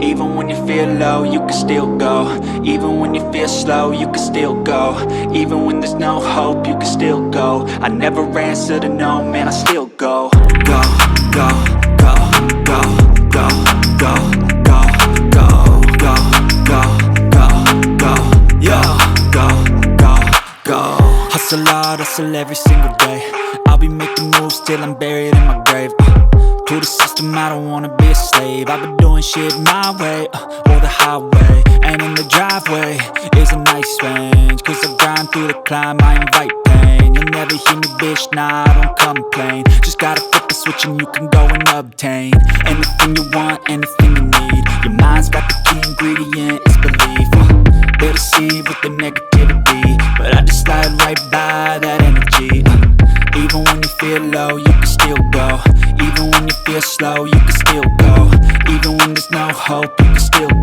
Even when you feel low, you can still go. Even when you feel slow, you can still go. Even when there's no hope, you can still go. I never answer to no, man, I still go. Go, go, go, go, go, go, go, go, go, go, go, go, yo, go, go, go. Hustle hard, hustle every single day. I'll be making moves till I'm buried in my grave. To the system, I don't wanna be a slave. I've been doing shit my way, or the highway. And in the driveway is a nice range. Cause I grind through the climb, I invite pain. You'll never hear me, bitch, nah, I don't complain. Just gotta flip the switch and you can go and obtain anything you want, anything you need. Your mind's got the key ingredient, it's belief. They deceive with the negativity, but I just slide right by that energy. Even when you feel low, you can still go. Even when you feel slow, you can still go. Even when there's no hope, you can still go.